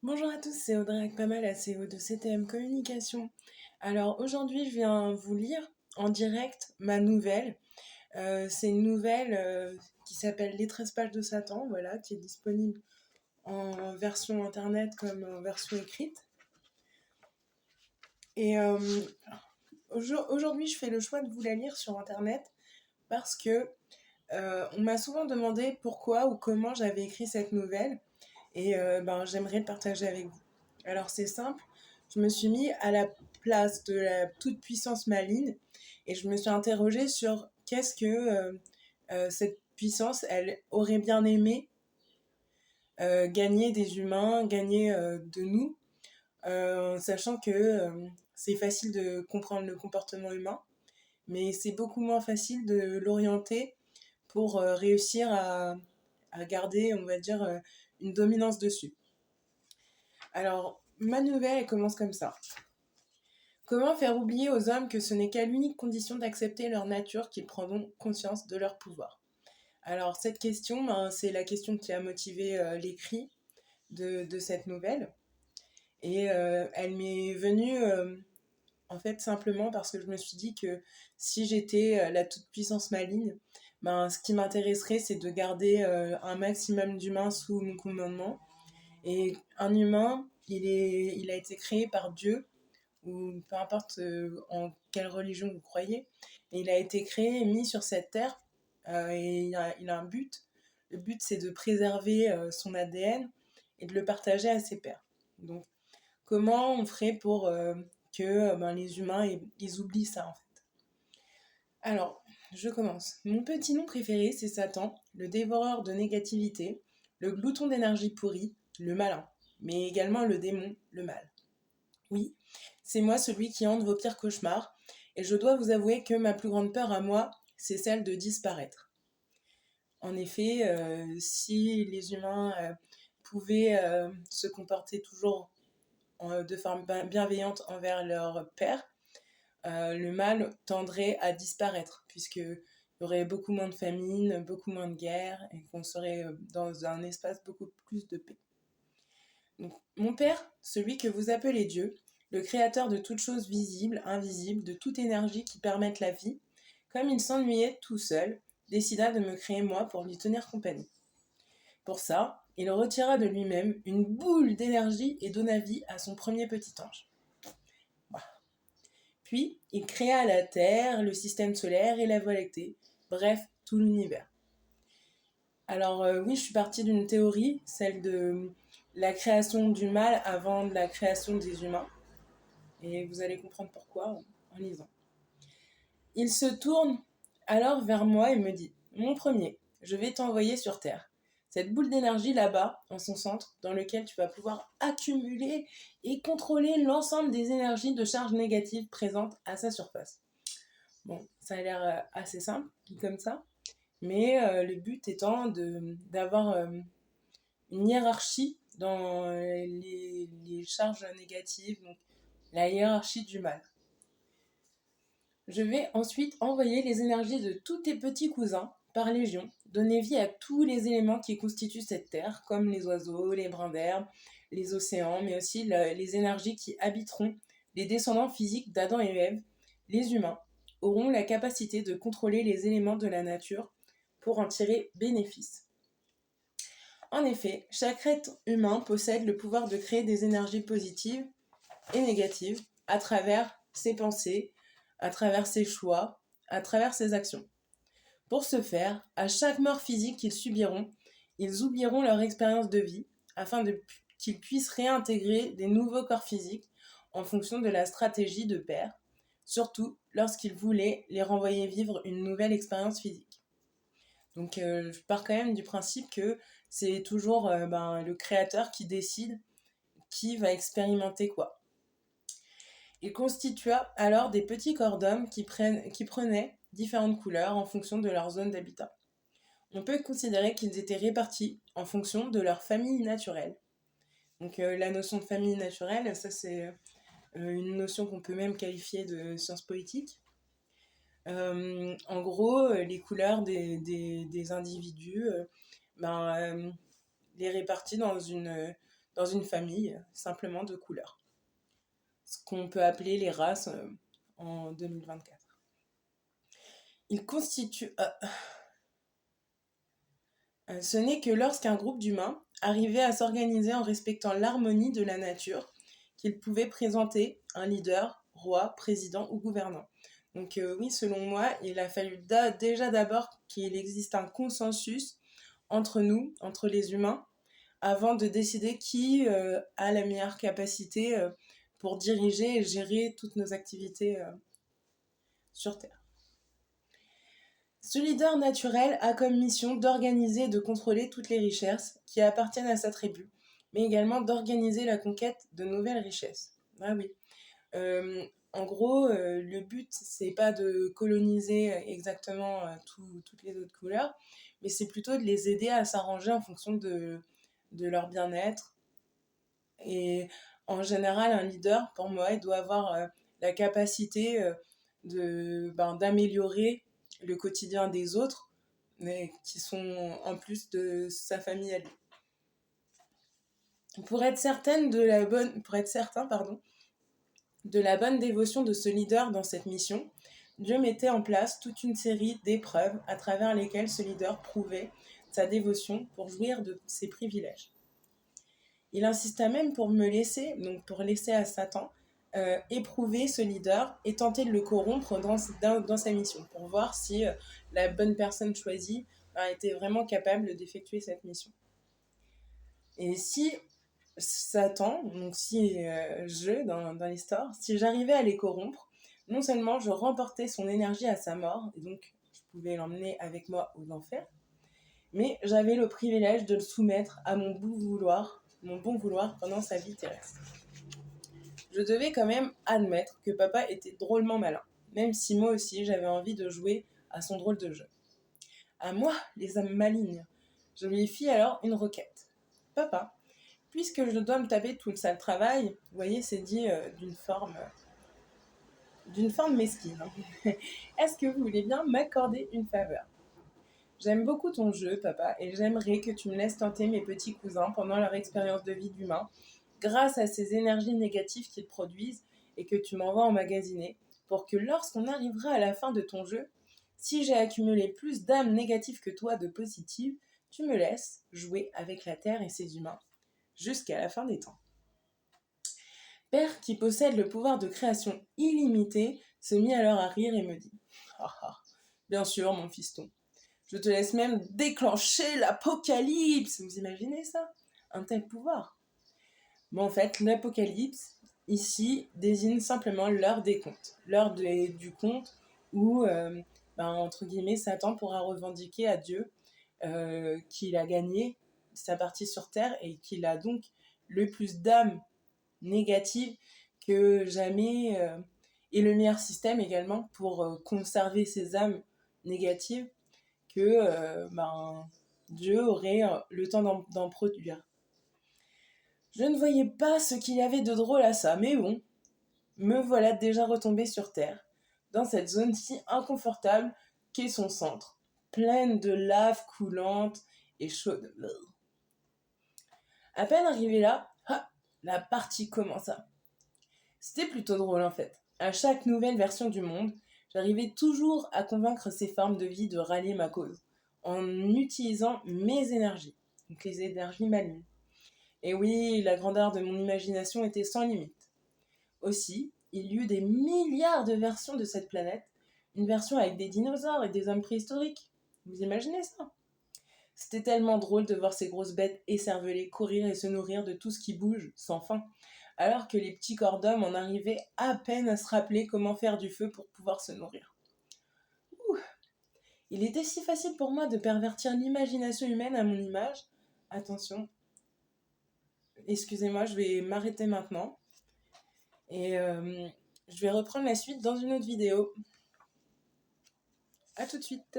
Bonjour à tous, c'est Audrey Akpama, la CEO de CTM Communication. Alors aujourd'hui, je viens vous lire en direct ma nouvelle. C'est une nouvelle qui s'appelle Les 13 pages de Satan, voilà, qui est disponible en version internet comme en version écrite. Et aujourd'hui, je fais le choix de vous la lire sur internet parce que on m'a souvent demandé pourquoi ou comment j'avais écrit cette nouvelle et j'aimerais le partager avec vous. Alors c'est simple, je me suis mis à la place de la toute-puissance maligne et je me suis interrogée sur qu'est-ce que cette puissance, elle aurait bien aimé gagner des humains, gagner de nous, sachant que c'est facile de comprendre le comportement humain, mais c'est beaucoup moins facile de l'orienter pour réussir à garder, on va dire, une dominance dessus. Alors, ma nouvelle, elle commence comme ça. Comment faire oublier aux hommes que ce n'est qu'à l'unique condition d'accepter leur nature qu'ils prendront conscience de leur pouvoir? Alors, cette question, c'est la question qui a motivé l'écrit de cette nouvelle. Et elle m'est venue, en fait, simplement parce que je me suis dit que si j'étais la toute-puissance maligne, ce qui m'intéresserait, c'est de garder un maximum d'humains sous mon commandement. Et un humain, il a été créé par Dieu, ou peu importe en quelle religion vous croyez, et il a été créé et mis sur cette terre, et il a un but. Le but, c'est de préserver son ADN et de le partager à ses pairs. Donc, comment on ferait pour que les humains ils oublient ça, en fait? Alors, je commence. Mon petit nom préféré, c'est Satan, le dévoreur de négativité, le glouton d'énergie pourrie, le malin, mais également le démon, le mal. Oui, c'est moi celui qui hante vos pires cauchemars, et je dois vous avouer que ma plus grande peur à moi, c'est celle de disparaître. En effet, si les humains pouvaient se comporter toujours de forme bienveillante envers leur père, le mal tendrait à disparaître, puisqu'il y aurait beaucoup moins de famine, beaucoup moins de guerres, et qu'on serait dans un espace beaucoup plus de paix. Donc, mon Père, celui que vous appelez Dieu, le créateur de toutes choses visibles, invisibles, de toute énergie qui permette la vie, comme il s'ennuyait tout seul, décida de me créer moi pour lui tenir compagnie. Pour ça, il retira de lui-même une boule d'énergie et donna vie à son premier petit ange. Voilà. Puis, il créa la Terre, le système solaire et la Voie lactée, bref, tout l'univers. Alors oui, je suis partie d'une théorie, celle de la création du mal avant la création des humains. Et vous allez comprendre pourquoi en lisant. Il se tourne alors vers moi et me dit: Mon premier, je vais t'envoyer sur Terre. Cette boule d'énergie là-bas, en son centre, dans lequel tu vas pouvoir accumuler et contrôler l'ensemble des énergies de charge négatives présentes à sa surface. Bon, ça a l'air assez simple, dit comme ça, mais le but étant d'avoir une hiérarchie dans les charges négatives, donc la hiérarchie du mal. Je vais ensuite envoyer les énergies de tous tes petits cousins par légion, donner vie à tous les éléments qui constituent cette terre, comme les oiseaux, les brins d'herbe, les océans, mais aussi les énergies qui habiteront les descendants physiques d'Adam et Ève, les humains, auront la capacité de contrôler les éléments de la nature pour en tirer bénéfice. En effet, chaque être humain possède le pouvoir de créer des énergies positives et négatives à travers ses pensées, à travers ses choix, à travers ses actions. Pour ce faire, à chaque mort physique qu'ils subiront, ils oublieront leur expérience de vie afin qu'ils puissent réintégrer des nouveaux corps physiques en fonction de la stratégie de père, surtout lorsqu'ils voulaient les renvoyer vivre une nouvelle expérience physique. Donc je pars quand même du principe que c'est toujours le créateur qui décide qui va expérimenter quoi. Il constitua alors des petits corps d'hommes qui prenaient différentes couleurs en fonction de leur zone d'habitat. On peut considérer qu'ils étaient répartis en fonction de leur famille naturelle. Donc la notion de famille naturelle, ça c'est une notion qu'on peut même qualifier de science politique. En gros, les couleurs des individus, les répartit dans dans une famille simplement de couleurs. Ce qu'on peut appeler les races en 2024. Il constitue... ce n'est que lorsqu'un groupe d'humains arrivait à s'organiser en respectant l'harmonie de la nature qu'il pouvait présenter un leader, roi, président ou gouvernant. Donc oui, selon moi, il a fallu déjà d'abord qu'il existe un consensus entre nous, entre les humains, avant de décider qui a la meilleure capacité pour diriger et gérer toutes nos activités sur Terre. Ce leader naturel a comme mission d'organiser et de contrôler toutes les richesses qui appartiennent à sa tribu, mais également d'organiser la conquête de nouvelles richesses. Ah oui. En gros, le but, c'est pas de coloniser exactement toutes les autres couleurs, mais c'est plutôt de les aider à s'arranger en fonction de leur bien-être. Et en général, un leader, pour moi, il doit avoir la capacité d'améliorer le quotidien des autres, mais qui sont en plus de sa famille à lui. Pour être certain, de la bonne dévotion de ce leader dans cette mission, Dieu mettait en place toute une série d'épreuves à travers lesquelles ce leader prouvait sa dévotion pour jouir de ses privilèges. Il insista même pour laisser à Satan éprouver ce leader et tenter de le corrompre dans sa mission, pour voir si la bonne personne choisie était vraiment capable d'effectuer cette mission. Et si Satan, donc si dans l'histoire, si j'arrivais à les corrompre, non seulement je remportais son énergie à sa mort, et donc je pouvais l'emmener avec moi aux enfers, mais j'avais le privilège de le soumettre à mon bon vouloir pendant sa vie terrestre. Je devais quand même admettre que papa était drôlement malin, même si moi aussi j'avais envie de jouer à son drôle de jeu. À moi, les âmes malignes, je lui fis alors une requête. Papa, puisque je dois me taper tout le sale travail, vous voyez, c'est dit d'une forme mesquine. Est-ce que vous voulez bien m'accorder une faveur ? J'aime beaucoup ton jeu, papa, et j'aimerais que tu me laisses tenter mes petits cousins pendant leur expérience de vie d'humain, grâce à ces énergies négatives qu'ils produisent et que tu m'envoies emmagasiner, pour que lorsqu'on arrivera à la fin de ton jeu, si j'ai accumulé plus d'âmes négatives que toi de positives, tu me laisses jouer avec la Terre et ses humains, jusqu'à la fin des temps. Père, qui possède le pouvoir de création illimité, se mit alors à rire et me dit « Ah ah, bien sûr, mon fiston. Je te laisse même déclencher l'apocalypse. » Vous imaginez ça ? Un tel pouvoir. Bon, en fait, l'apocalypse, ici, désigne simplement l'heure des comptes. L'heure du compte où, entre guillemets, Satan pourra revendiquer à Dieu qu'il a gagné sa partie sur Terre et qu'il a donc le plus d'âmes négatives que jamais, et le meilleur système également pour conserver ces âmes négatives que Dieu aurait le temps d'en produire. Je ne voyais pas ce qu'il y avait de drôle à ça, mais bon, me voilà déjà retombée sur Terre, dans cette zone si inconfortable qu'est son centre, pleine de lave coulante et chaude. À peine arrivée là, la partie commença. C'était plutôt drôle en fait. À chaque nouvelle version du monde, j'arrivais toujours à convaincre ces formes de vie de rallier ma cause, en utilisant mes énergies, donc les énergies malignes. Et oui, la grandeur de mon imagination était sans limite. Aussi, il y eut des milliards de versions de cette planète, une version avec des dinosaures et des hommes préhistoriques. Vous imaginez ça ? C'était tellement drôle de voir ces grosses bêtes écervelées courir et se nourrir de tout ce qui bouge, sans fin, alors que les petits corps d'hommes en arrivaient à peine à se rappeler comment faire du feu pour pouvoir se nourrir. Il était si facile pour moi de pervertir l'imagination humaine à mon image. Attention, excusez-moi, je vais m'arrêter maintenant. Et je vais reprendre la suite dans une autre vidéo. À tout de suite.